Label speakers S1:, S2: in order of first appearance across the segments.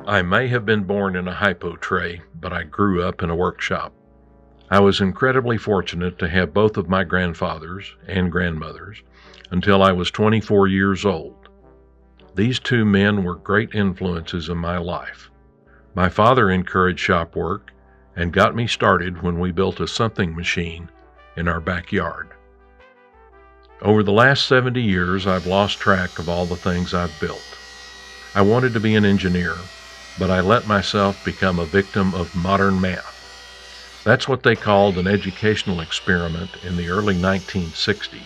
S1: I may have been born in a hypo tray, but I grew up in a workshop. I was incredibly fortunate to have both of my grandfathers and grandmothers until I was 24 years old. These two men were great influences in my life. My father encouraged shop work and got me started when we built a something machine in our backyard. Over the last 70 years, I've lost track of all the things I've built. I wanted to be an engineer, but I let myself become a victim of modern math. That's what they called an educational experiment in the early 1960s,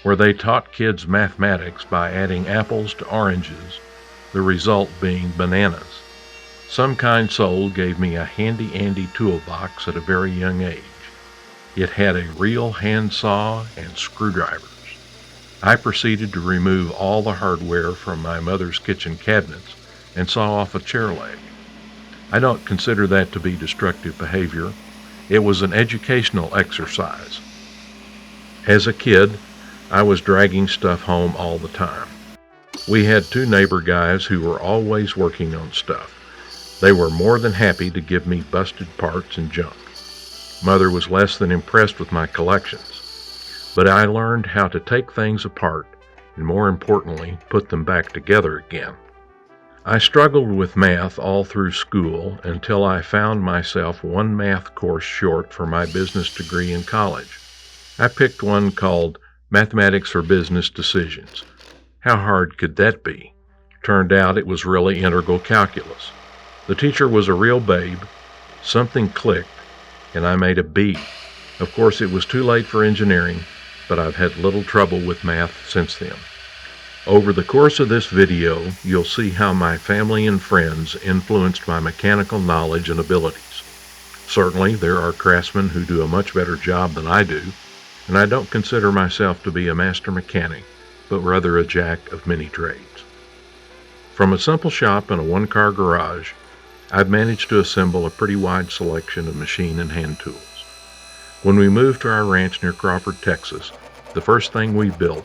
S1: where they taught kids mathematics by adding apples to oranges, the result being bananas. Some kind soul gave me a handy-andy toolbox at a very young age. It had a real handsaw and screwdrivers. I proceeded to remove all the hardware from my mother's kitchen cabinets and saw off a chair leg. I don't consider that to be destructive behavior. It was an educational exercise. As a kid, I was dragging stuff home all the time. We had two neighbor guys who were always working on stuff. They were more than happy to give me busted parts and junk. Mother was less than impressed with my collections, but I learned how to take things apart and, more importantly, put them back together again. I struggled with math all through school until I found myself one math course short for my business degree in college. I picked one called Mathematics for Business Decisions. How hard could that be? Turned out it was really integral calculus. The teacher was a real babe. Something clicked, and I made a B. Of course, it was too late for engineering, but I've had little trouble with math since then. Over the course of this video, you'll see how my family and friends influenced my mechanical knowledge and abilities. Certainly, there are craftsmen who do a much better job than I do, and I don't consider myself to be a master mechanic, but rather a jack of many trades. From a simple shop in a one-car garage, I've managed to assemble a pretty wide selection of machine and hand tools. When we moved to our ranch near Crawford, Texas, the first thing we built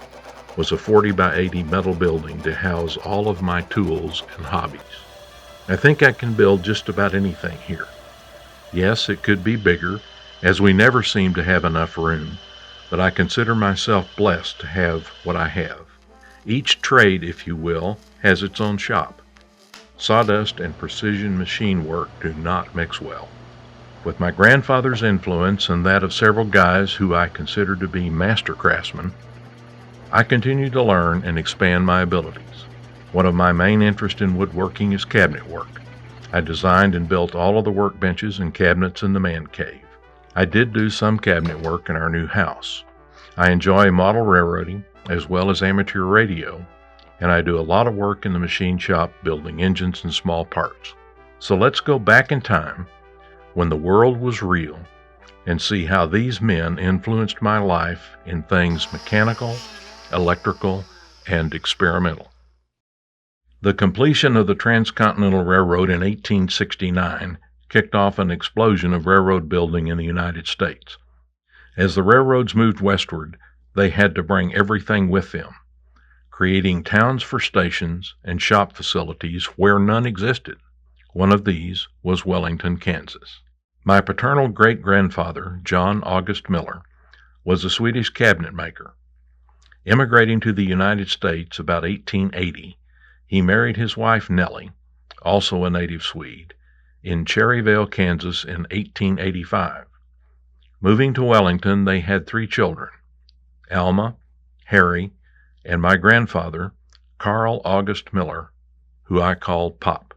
S1: was a 40 by 80 metal building to house all of my tools and hobbies. I think I can build just about anything here. Yes, it could be bigger, as we never seem to have enough room, but I consider myself blessed to have what I have. Each trade, if you will, has its own shop. Sawdust and precision machine work do not mix well. With my grandfather's influence and that of several guys who I consider to be master craftsmen, I continue to learn and expand my abilities. One of my main interests in woodworking is cabinet work. I designed and built all of the workbenches and cabinets in the man cave. I did do some cabinet work in our new house. I enjoy model railroading as well as amateur radio, and I do a lot of work in the machine shop building engines and small parts. So let's go back in time when the world was real and see how these men influenced my life in things mechanical, electrical, and experimental. The completion of the Transcontinental Railroad in 1869 kicked off an explosion of railroad building in the United States. As the railroads moved westward, they had to bring everything with them, creating towns for stations and shop facilities where none existed. One of these was Wellington, Kansas. My paternal great-grandfather, John August Miller, was a Swedish cabinet maker. Immigrating to the United States about 1880, he married his wife Nellie, also a native Swede, in Cherryvale, Kansas in 1885. Moving to Wellington, they had 3 children, Alma, Harry, and my grandfather, Carl August Miller, who I called Pop.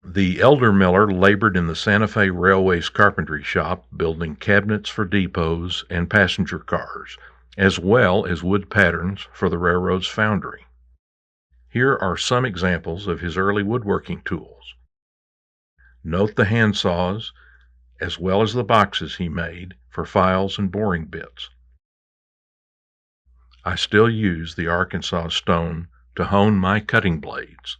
S1: The elder Miller labored in the Santa Fe Railway's carpentry shop, building cabinets for depots and passenger cars, as well as wood patterns for the railroad's foundry. Here are some examples of his early woodworking tools. Note the hand saws, as well as the boxes he made for files and boring bits. I still use the Arkansas stone to hone my cutting blades.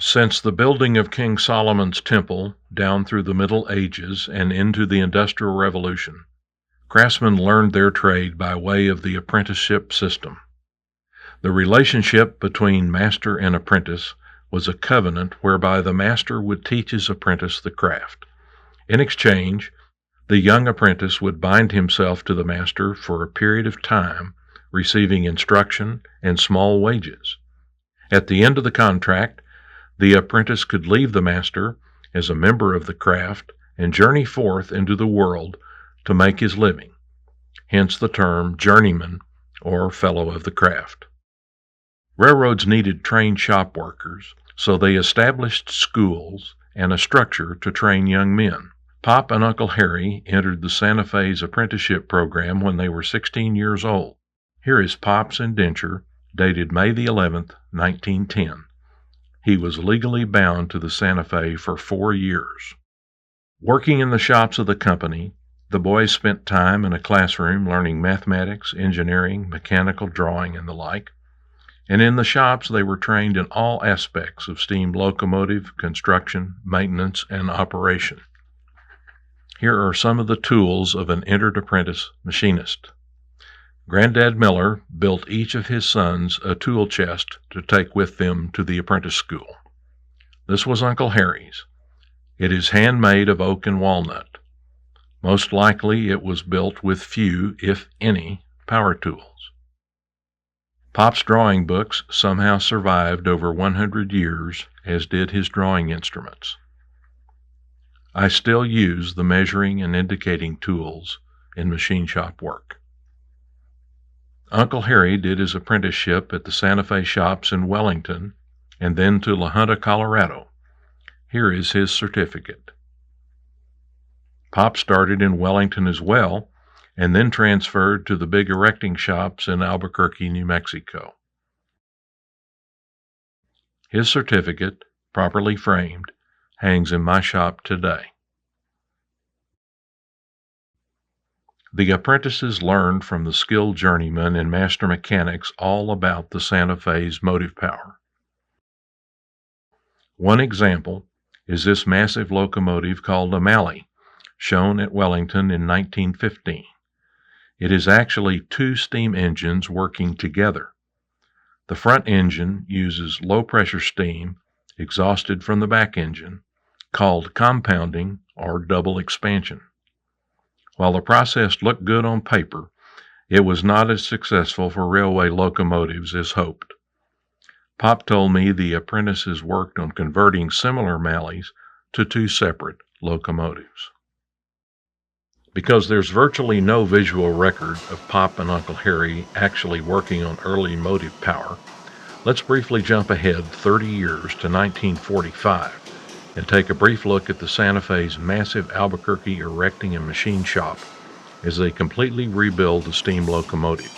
S1: Since the building of King Solomon's Temple down through the Middle Ages and into the Industrial Revolution, Craftsmen learned their trade by way of the apprenticeship system. The relationship between master and apprentice was a covenant whereby the master would teach his apprentice the craft. In exchange, the young apprentice would bind himself to the master for a period of time, receiving instruction and small wages. At the end of the contract, the apprentice could leave the master as a member of the craft and journey forth into the world to make his living, hence the term journeyman or fellow of the craft. Railroads needed trained shop workers, so they established schools and a structure to train young men. Pop and Uncle Harry entered the Santa Fe's apprenticeship program when they were 16 years old. Here is Pop's indenture, dated May the 11th, 1910. He was legally bound to the Santa Fe for 4 years. Working in the shops of the company, the boys spent time in a classroom learning mathematics, engineering, mechanical drawing, and the like. And in the shops they were trained in all aspects of steam locomotive construction, maintenance, and operation. Here are some of the tools of an entered apprentice machinist. Granddad Miller built each of his sons a tool chest to take with them to the apprentice school. This was Uncle Harry's. It is handmade of oak and walnut. Most likely it was built with few, if any, power tools. Pop's drawing books somehow survived over 100 years, as did his drawing instruments. I still use the measuring and indicating tools in machine shop work. Uncle Harry did his apprenticeship at the Santa Fe shops in Wellington and then to La Junta, Colorado. Here is his certificate. Pop started in Wellington as well, and then transferred to the big erecting shops in Albuquerque, New Mexico. His certificate, properly framed, hangs in my shop today. The apprentices learned from the skilled journeymen and master mechanics all about the Santa Fe's motive power. One example is this massive locomotive called a Malley, shown at Wellington in 1915. It is actually 2 steam engines working together. The front engine uses low-pressure steam exhausted from the back engine, called compounding or double expansion. While the process looked good on paper, it was not as successful for railway locomotives as hoped. Pop told me the apprentices worked on converting similar Malleys to 2 separate locomotives. Because there's virtually no visual record of Pop and Uncle Harry actually working on early motive power, let's briefly jump ahead 30 years to 1945 and take a brief look at the Santa Fe's massive Albuquerque erecting and machine shop as they completely rebuild the steam locomotive.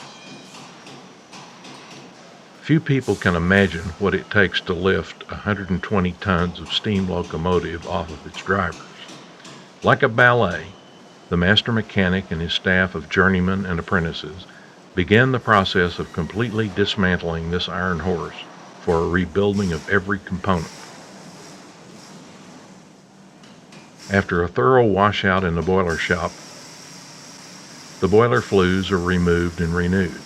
S1: Few people can imagine what it takes to lift 120 tons of steam locomotive off of its drivers. Like a ballet, the master mechanic and his staff of journeymen and apprentices began the process of completely dismantling this iron horse for a rebuilding of every component. After a thorough washout in the boiler shop, the boiler flues are removed and renewed.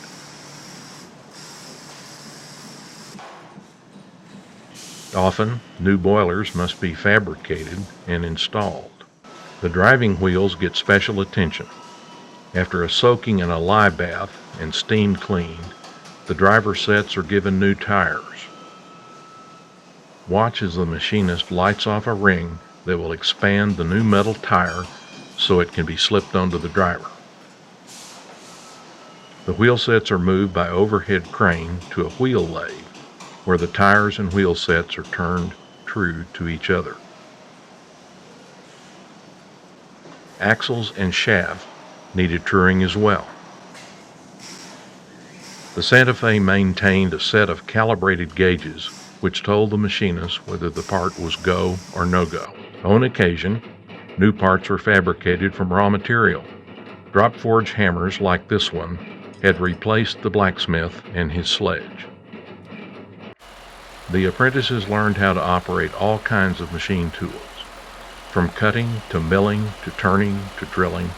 S1: Often, new boilers must be fabricated and installed. The driving wheels get special attention. After a soaking in a lye bath and steam cleaned, the driver sets are given new tires. Watch as the machinist lights off a ring that will expand the new metal tire so it can be slipped onto the driver. The wheel sets are moved by overhead crane to a wheel lathe, where the tires and wheel sets are turned true to each other. Axles and shaft needed truing as well. The Santa Fe maintained a set of calibrated gauges which told the machinist whether the part was go or no-go. On occasion, new parts were fabricated from raw material. Drop forge hammers like this one had replaced the blacksmith and his sledge. The apprentices learned how to operate all kinds of machine tools, from cutting to milling to turning to drilling,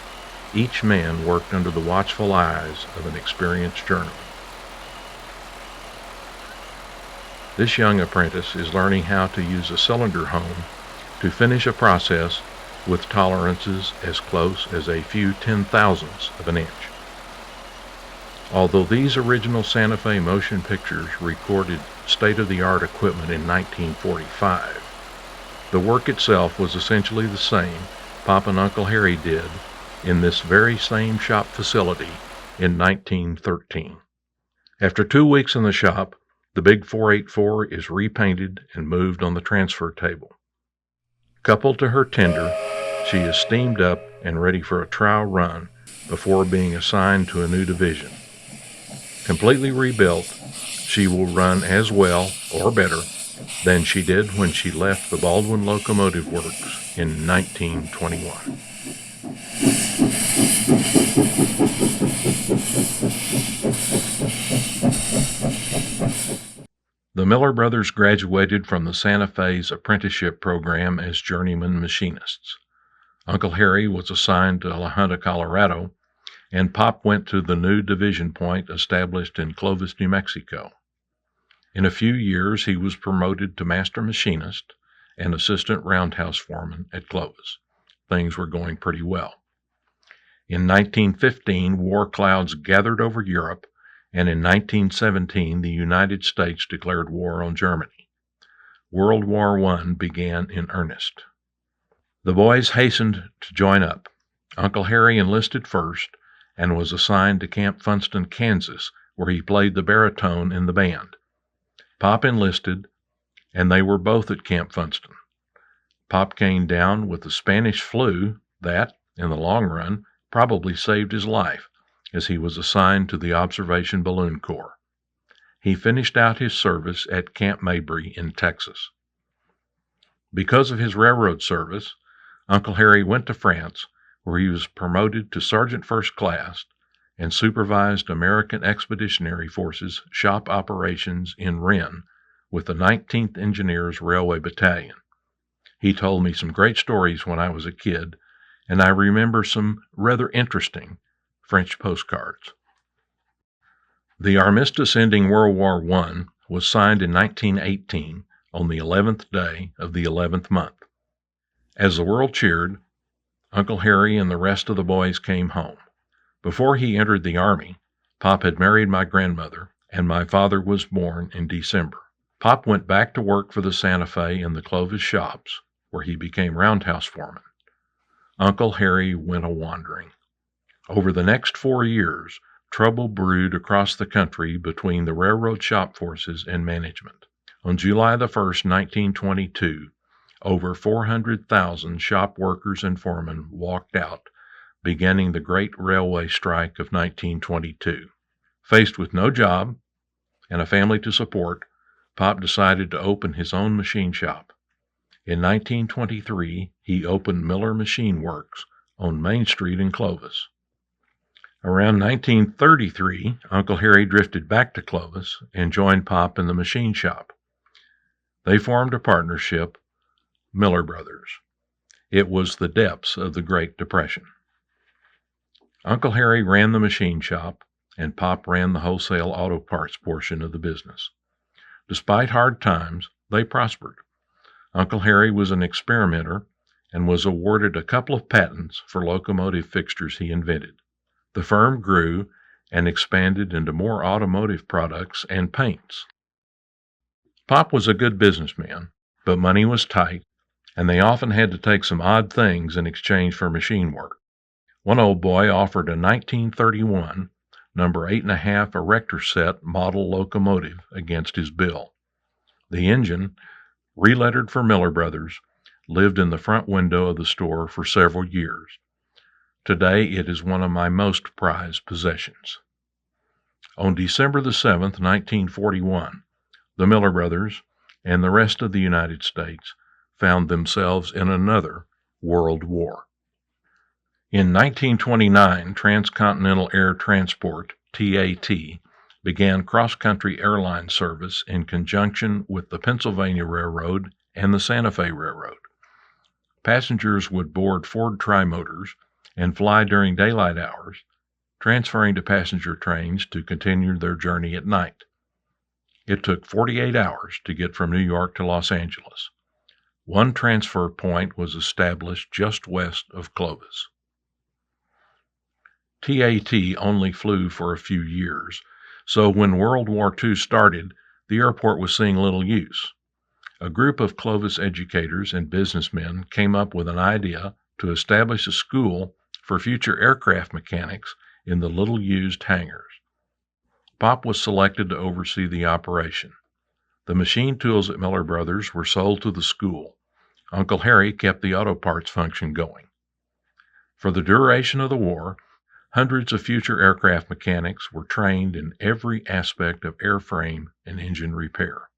S1: Each man worked under the watchful eyes of an experienced journeyman. This young apprentice is learning how to use a cylinder hone to finish a process with tolerances as close as a few 10,000ths of an inch. Although these original Santa Fe motion pictures recorded state-of-the-art equipment in 1945, the work itself was essentially the same Pop and Uncle Harry did in this very same shop facility in 1913. After 2 weeks in the shop, the big 484 is repainted and moved on the transfer table. Coupled to her tender, she is steamed up and ready for a trial run before being assigned to a new division. Completely rebuilt, she will run as well or better than she did when she left the Baldwin Locomotive Works in 1921. The Miller brothers graduated from the Santa Fe's apprenticeship program as journeyman machinists. Uncle Harry was assigned to La Junta, Colorado, and Pop went to the new division point established in Clovis, New Mexico. In a few years, he was promoted to master machinist and assistant roundhouse foreman at Clovis. Things were going pretty well. In 1915, war clouds gathered over Europe, and in 1917, the United States declared war on Germany. World War I began in earnest. The boys hastened to join up. Uncle Harry enlisted first and was assigned to Camp Funston, Kansas, where he played the baritone in the band. Pop enlisted, and they were both at Camp Funston. Pop came down with the Spanish flu that, in the long run, probably saved his life, as he was assigned to the Observation Balloon Corps. He finished out his service at Camp Mabry in Texas. Because of his railroad service, Uncle Harry went to France, where he was promoted to Sergeant First Class and supervised American Expeditionary Forces shop operations in Rennes with the 19th Engineers Railway Battalion. He told me some great stories when I was a kid, and I remember some rather interesting French postcards. The armistice ending World War I was signed in 1918 on the 11th day of the 11th month. As the world cheered, Uncle Harry and the rest of the boys came home. Before he entered the Army, Pop had married my grandmother, and my father was born in December. Pop went back to work for the Santa Fe in the Clovis shops, where he became roundhouse foreman. Uncle Harry went a-wandering. Over the next 4 years, trouble brewed across the country between the railroad shop forces and management. On July the 1st, 1922, over 400,000 shop workers and foremen walked out, beginning the Great Railway Strike of 1922. Faced with no job and a family to support, Pop decided to open his own machine shop. In 1923, he opened Miller Machine Works on Main Street in Clovis. Around 1933, Uncle Harry drifted back to Clovis and joined Pop in the machine shop. They formed a partnership, Miller Brothers. It was the depths of the Great Depression. Uncle Harry ran the machine shop, and Pop ran the wholesale auto parts portion of the business. Despite hard times, they prospered. Uncle Harry was an experimenter and was awarded a couple of patents for locomotive fixtures he invented. The firm grew and expanded into more automotive products and paints. Pop was a good businessman, but money was tight, and they often had to take some odd things in exchange for machine work. One old boy offered a 1931 number 8.5 erector set model locomotive against his bill. The engine, relettered for Miller Brothers, lived in the front window of the store for several years. Today, it is one of my most prized possessions. On December the 7th, 1941, the Miller Brothers and the rest of the United States found themselves in another world war. In 1929, Transcontinental Air Transport, TAT, began cross-country airline service in conjunction with the Pennsylvania Railroad and the Santa Fe Railroad. Passengers would board Ford Trimotors and fly during daylight hours, transferring to passenger trains to continue their journey at night. It took 48 hours to get from New York to Los Angeles. One transfer point was established just west of Clovis. TAT only flew for a few years, so when World War II started, the airport was seeing little use. A group of Clovis educators and businessmen came up with an idea to establish a school for future aircraft mechanics in the little-used hangars. Pop was selected to oversee the operation. The machine tools at Miller Brothers were sold to the school. Uncle Harry kept the auto parts function going. For the duration of the war, hundreds of future aircraft mechanics were trained in every aspect of airframe and engine repair.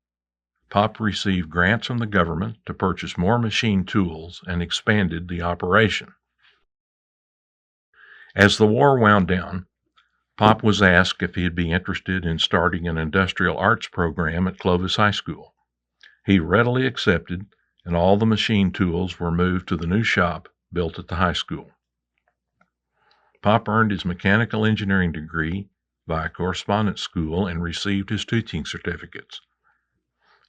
S1: Pop received grants from the government to purchase more machine tools and expanded the operation. As the war wound down, Pop was asked if he'd be interested in starting an industrial arts program at Clovis High School. He readily accepted, and all the machine tools were moved to the new shop built at the high school. Pop earned his mechanical engineering degree via correspondence school and received his teaching certificates.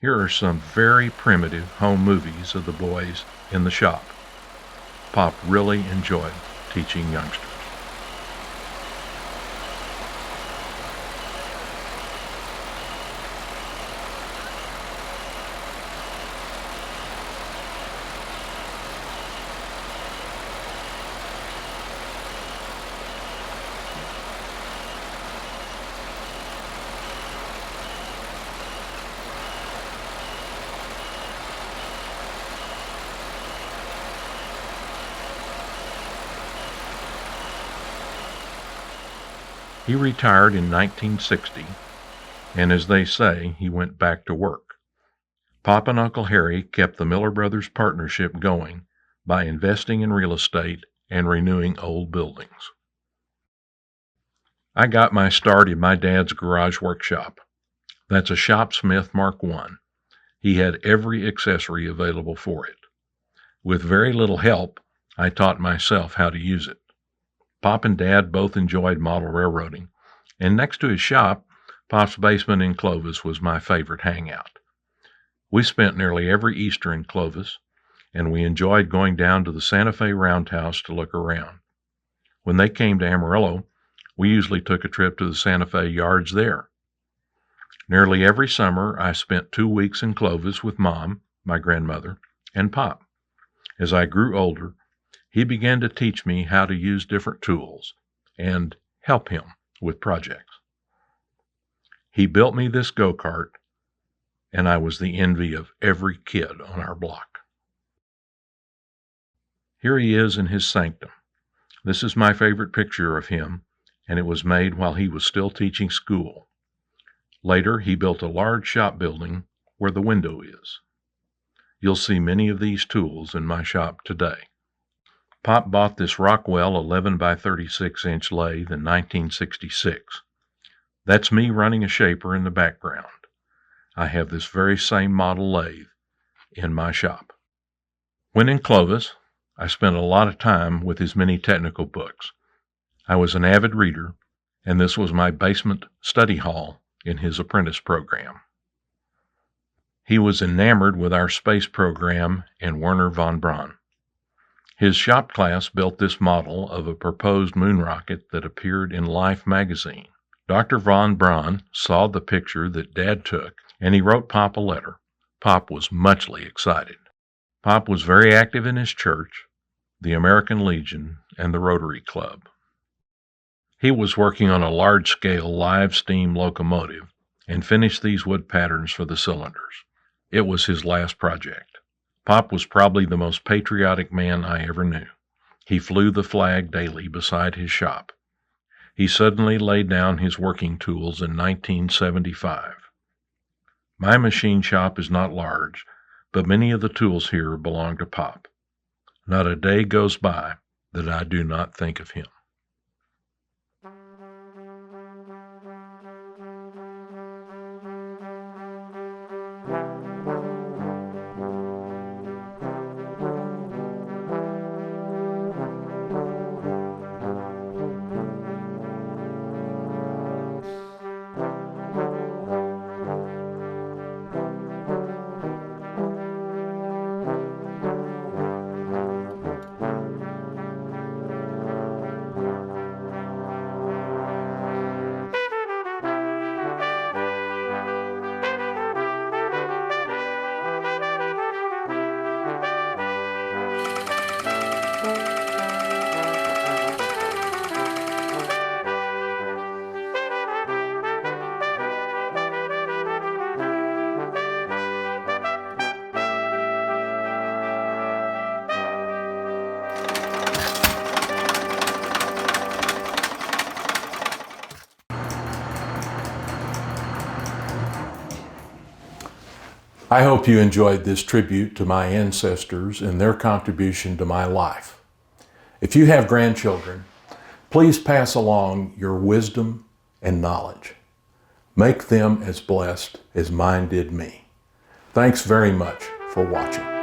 S1: Here are some very primitive home movies of the boys in the shop. Pop really enjoyed teaching youngsters. He retired in 1960, and as they say, he went back to work. Pop and Uncle Harry kept the Miller Brothers partnership going by investing in real estate and renewing old buildings. I got my start in my dad's garage workshop. That's a Shopsmith Mark I. He had every accessory available for it. With very little help, I taught myself how to use it. Pop and Dad both enjoyed model railroading, and next to his shop, Pop's basement in Clovis was my favorite hangout. We spent nearly every Easter in Clovis, and we enjoyed going down to the Santa Fe Roundhouse to look around. When they came to Amarillo, we usually took a trip to the Santa Fe yards there. Nearly every summer, I spent 2 weeks in Clovis with Mom, my grandmother, and Pop. As I grew older, he began to teach me how to use different tools and help him with projects. He built me this go-kart, and I was the envy of every kid on our block. Here he is in his sanctum. This is my favorite picture of him, and it was made while he was still teaching school. Later, he built a large shop building where the window is. You'll see many of these tools in my shop today. Pop bought this Rockwell 11 by 36 inch lathe in 1966. That's me running a shaper in the background. I have this very same model lathe in my shop. When in Clovis, I spent a lot of time with his many technical books. I was an avid reader, and this was my basement study hall in his apprentice program. He was enamored with our space program and Werner von Braun. His shop class built this model of a proposed moon rocket that appeared in Life magazine. Dr. von Braun saw the picture that Dad took, and he wrote Pop a letter. Pop was muchly excited. Pop was very active in his church, the American Legion, and the Rotary Club. He was working on a large-scale live steam locomotive and finished these wood patterns for the cylinders. It was his last project. Pop was probably the most patriotic man I ever knew. He flew the flag daily beside his shop. He suddenly laid down his working tools in 1975. My machine shop is not large, but many of the tools here belong to Pop. Not a day goes by that I do not think of him. I hope you enjoyed this tribute to my ancestors and their contribution to my life. If you have grandchildren, please pass along your wisdom and knowledge. Make them as blessed as mine did me. Thanks very much for watching.